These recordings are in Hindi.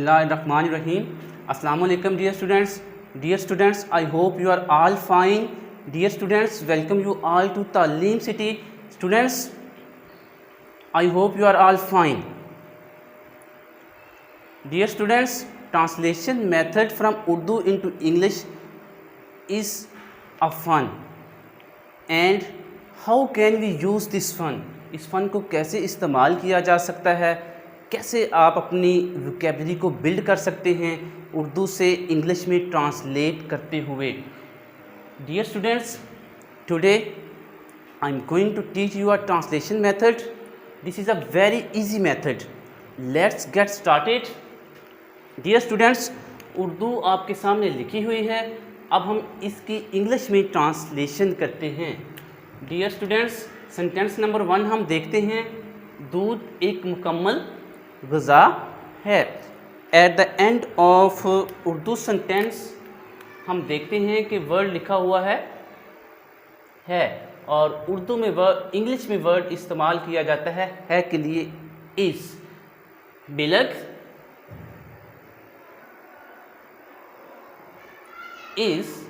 Bismillahirrahmanirrahim. Assalamu alaikum dear students. Dear students, I hope you are all fine. Dear students, welcome you all to Taaleem City. Students, I hope you are all fine. Dear students, translation method from Urdu into English is a fun. And how can we use this fun? इस फन को कैसे इस्तेमाल किया जा सकता है, कैसे आप अपनी वोकैबुलरी को बिल्ड कर सकते हैं उर्दू से इंग्लिश में ट्रांसलेट करते हुए. Dear students, today I am going to teach you a translation method. This is a very easy method. Let's get started. Dear students, Urdu आपके सामने लिखी हुई है. अब हम इसकी इंग्लिश में ट्रांसलेशन करते हैं. डियर स्टूडेंट्स, सेंटेंस नंबर 1 हम देखते हैं. दूध एक मुकम्मल ग़िज़ा है. At the end of Urdu sentence हम देखते हैं कि वर्ड लिखा हुआ है और उर्दू में वर्ड, इंग्लिश में वर्ड इस्तेमाल किया जाता है के लिए is. Milk is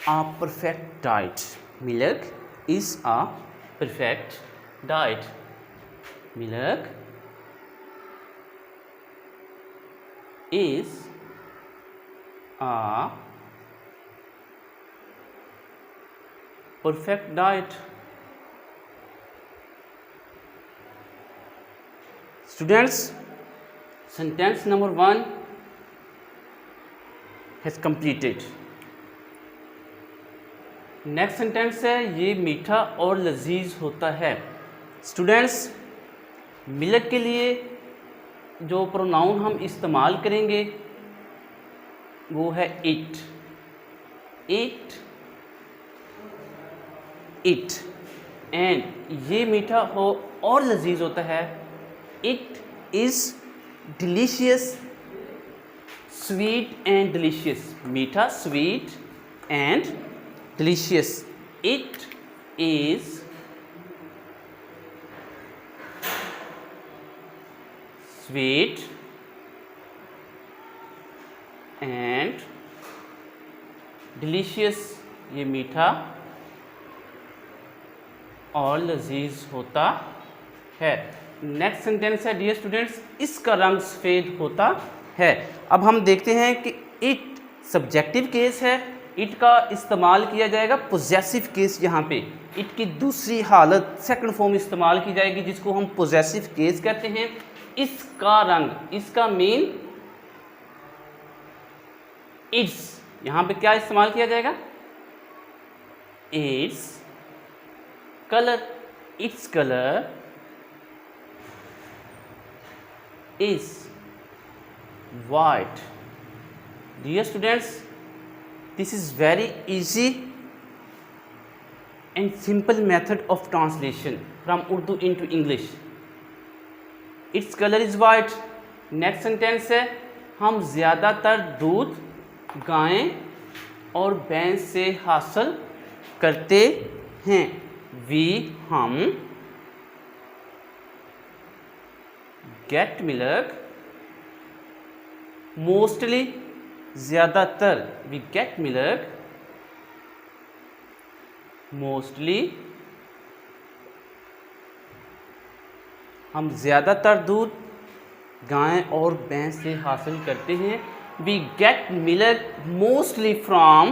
a perfect diet. Milk is a perfect diet. Milk is a perfect diet. Students, sentence number 1 has completed. Next sentence है, ये मीठा और लजीज होता है. स्टूडेंट्स, मिल्क के लिए जो प्रोनाउन हम इस्तेमाल करेंगे वो है इट. इट एंड ये मीठा हो और लजीज होता है. It is delicious, sweet and delicious. मीठा, sweet and delicious. It is sweet and delicious. ये मीठा और लजीज होता है. नेक्स्ट सेंटेंस है डियर स्टूडेंट्स, इसका रंग सफ़ेद होता है. अब हम देखते हैं कि इट सब्जेक्टिव केस है. इट का इस्तेमाल किया जाएगा पोजेसिव केस. यहाँ पे इट की दूसरी हालत, सेकंड फॉर्म इस्तेमाल की जाएगी जिसको हम पोजेसिव केस कहते हैं. इसका रंग, इसका मीन इट्स. यहाँ पे क्या इस्तेमाल किया जाएगा? It's colour. It's colour is white. Dear students, this is very easy and simple method of translation from Urdu into English. Its color is white. Next sentence है, हम ज़्यादातर दूध गाय और भैंस से हासिल करते हैं. हम get milk mostly, ज़्यादातर. वी गेट मिल्क मोस्टली, हम ज़्यादातर दूध गाय और भैंस से हासिल करते हैं. We get milk mostly from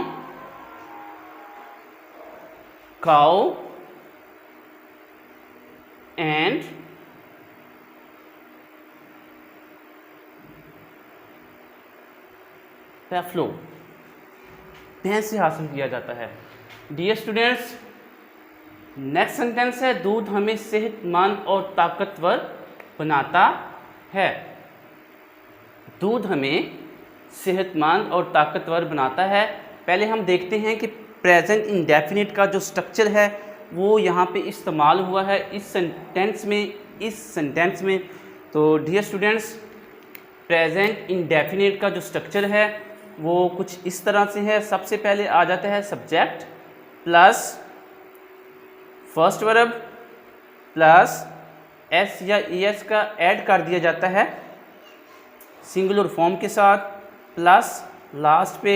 cow and buffalo. भैंस से हासिल किया जाता है. डियर स्टूडेंट्स, नेक्स्ट सेंटेंस है, दूध हमें सेहतमंद और ताकतवर बनाता है. दूध हमें सेहतमंद और ताकतवर बनाता है. पहले हम देखते हैं कि प्रेजेंट इंडेफिनिट का जो स्ट्रक्चर है वो यहाँ पे इस्तेमाल हुआ है इस सेंटेंस में. तो डियर स्टूडेंट्स, प्रेजेंट इंडेफिनिट का जो स्ट्रक्चर है वो कुछ इस तरह से है. सबसे पहले आ जाता है subject plus first verb plus S या ई एस का ऐड कर दिया जाता है सिंगुलर फॉर्म के साथ, प्लस लास्ट पे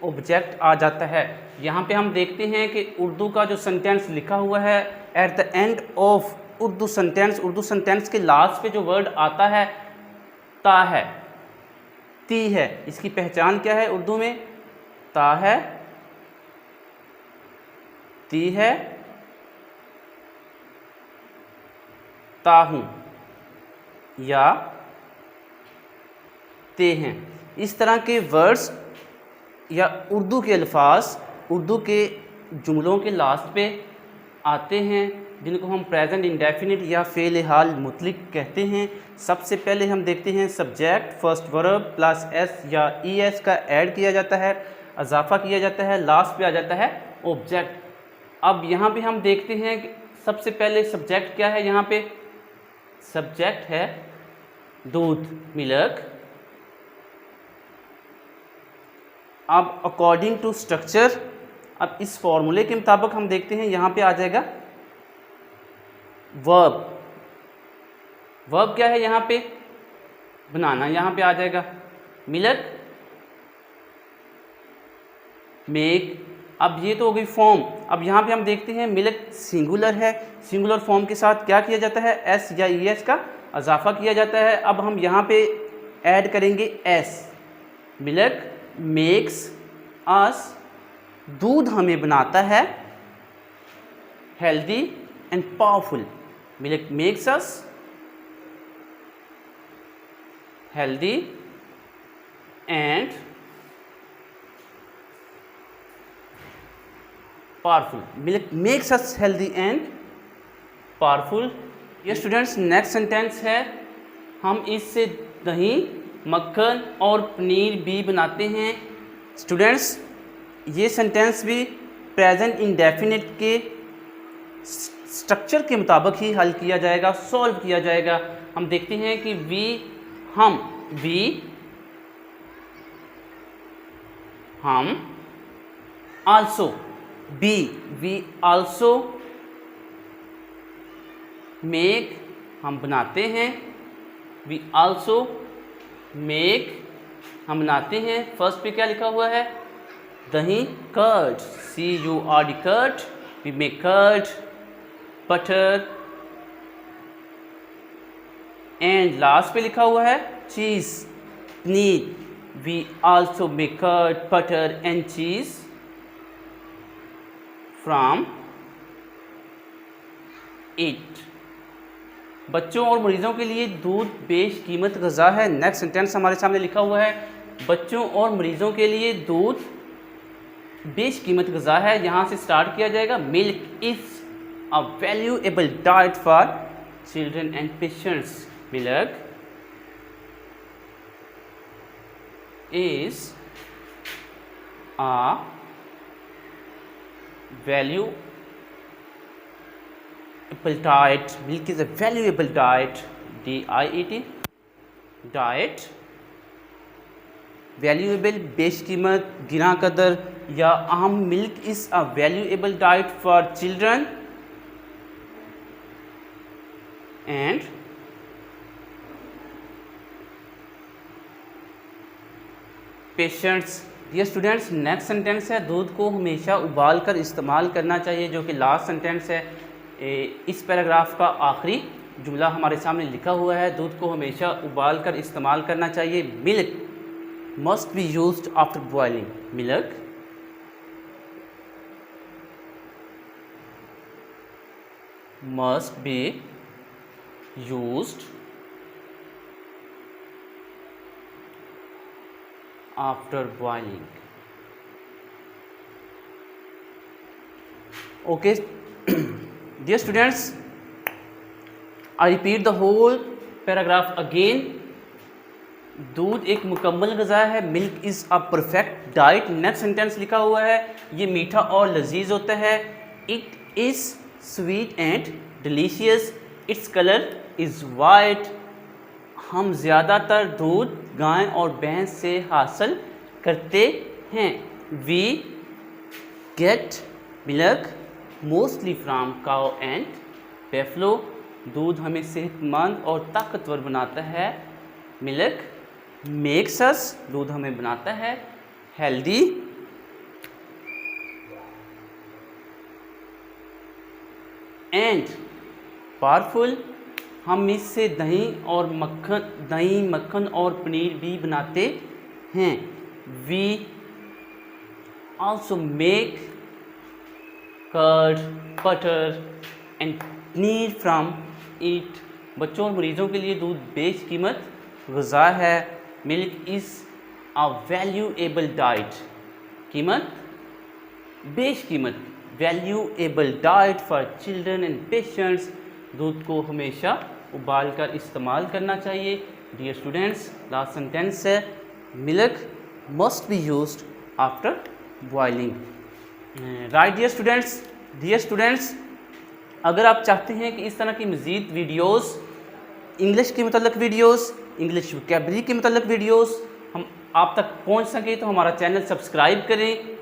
ऑब्जेक्ट आ जाता है। यहाँ पे हम देखते हैं कि उर्दू का जो सेंटेंस लिखा हुआ है, at the end of Urdu sentence के लास्ट पे जो वर्ड आता है ता है, ती है। इसकी पहचान क्या है उर्दू में? ता है, ती है, ताहूँ या ते हैं। इस तरह के वर्ड्स या उर्दू के अल्फाज उर्दू के जुमलों के लास्ट पे आते हैं, जिनको हम प्रेजेंट इंडेफिनिट या फ़ेल हाल मुतलिक कहते हैं। सबसे पहले हम देखते हैं subject first verb plus S या ई एस का ऐड किया जाता है, इजाफा किया जाता है, लास्ट पे आ जाता है ऑब्जेक्ट। अब यहाँ पे हम देखते हैं कि सबसे पहले सब्जेक्ट क्या है। यहाँ पे सब्जेक्ट है दूध, मिल्क। अब अकॉर्डिंग टू स्ट्रक्चर, अब इस फॉर्मूले के मुताबिक हम देखते हैं यहाँ पे आ जाएगा वर्ब। वर्ब क्या है यहाँ पे? बनाना। यहाँ पे आ जाएगा मिल्क, मेक। अब ये तो हो गई फॉर्म। अब यहाँ पे हम देखते हैं मिल्क सिंगुलर है, सिंगुलर फॉर्म के साथ क्या किया जाता है? एस या ई एस का इजाफा किया जाता है। अब हम यहाँ पे ऐड करेंगे एस। मिल्क मेक्स अस, दूध हमें बनाता है healthy and powerful. Milk makes us healthy and powerful. Milk makes us healthy and powerful. ये स्टूडेंट्स नेक्स्ट सेंटेंस है, हम इससे दही, मक्खन और पनीर भी बनाते हैं। स्टूडेंट्स ये सेंटेंस भी प्रेजेंट इंडेफिनिट के स्ट्रक्चर के मुताबिक ही हल किया जाएगा, सॉल्व किया जाएगा। हम देखते हैं कि वी हम, also be, we also make, हम बनाते हैं, वी आल्सो मेक, हम बनाते हैं। फर्स्ट पे क्या लिखा हुआ है? दही, curd, CURD curd, we make curd, butter. And last पे लिखा हुआ है cheese, paneer, we also make curd, butter and cheese from it. बच्चों और मरीज़ों के लिए दूध बेशकीमत ग़िज़ा है। नेक्स्ट सेंटेंस हमारे सामने लिखा हुआ है, बच्चों और मरीज़ों के लिए दूध बेशकीमत ग़िज़ा है। यहाँ से स्टार्ट किया जाएगा। Milk is a valuable diet for children and patients. Milk is a valuable diet. Milk is a valuable diet, DIET, diet, valuable बेशकीमत, गिना कदर या अहम। Milk is a valuable diet for children and patients. ये स्टूडेंट्स नेक्स्ट सेंटेंस है, दूध को हमेशा उबाल कर इस्तेमाल करना चाहिए, जो कि लास्ट सेंटेंस है। इस पैराग्राफ का आखिरी जुमला हमारे सामने लिखा हुआ है, दूध को हमेशा उबाल कर इस्तेमाल करना चाहिए। Milk must be used after boiling. Milk must be used after boiling. Okay, dear students, I repeat the whole paragraph again. दूध एक मुकम्मल ग़िज़ा है। Milk is a perfect diet. Next sentence लिखा हुआ है, ये मीठा और लजीज होता है। It is sweet and delicious. Its colour is white. हम ज़्यादातर दूध गाय और भैंस से हासिल करते हैं। We get milk mostly from cow and buffalo. दूध हमें सेहतमंद और ताकतवर बनाता है। मिल्क मेक्स अस, दूध हमें बनाता है हेल्दी एंड पावरफुल। हम इससे दही मक्खन और पनीर भी बनाते हैं। We also make curd, butter and paneer from it. बच्चों और मरीजों के लिए दूध बेशकीमत ग़िज़ा है। Milk is a valuable diet, कीमत बेशकीमत, valuable diet for children and patients. दूध को हमेशा उबाल कर इस्तेमाल करना चाहिए। डियर स्टूडेंट्स, लास्ट सेंटेंस है milk must be used after boiling. Right dear students, अगर आप चाहते हैं कि इस तरह की मज़ीद वीडियोस, इंग्लिश के मतलब वीडियोस, इंग्लिश वोकैबुलरी के मतलब वीडियोस हम आप तक पहुंच सकें तो हमारा चैनल सब्सक्राइब करें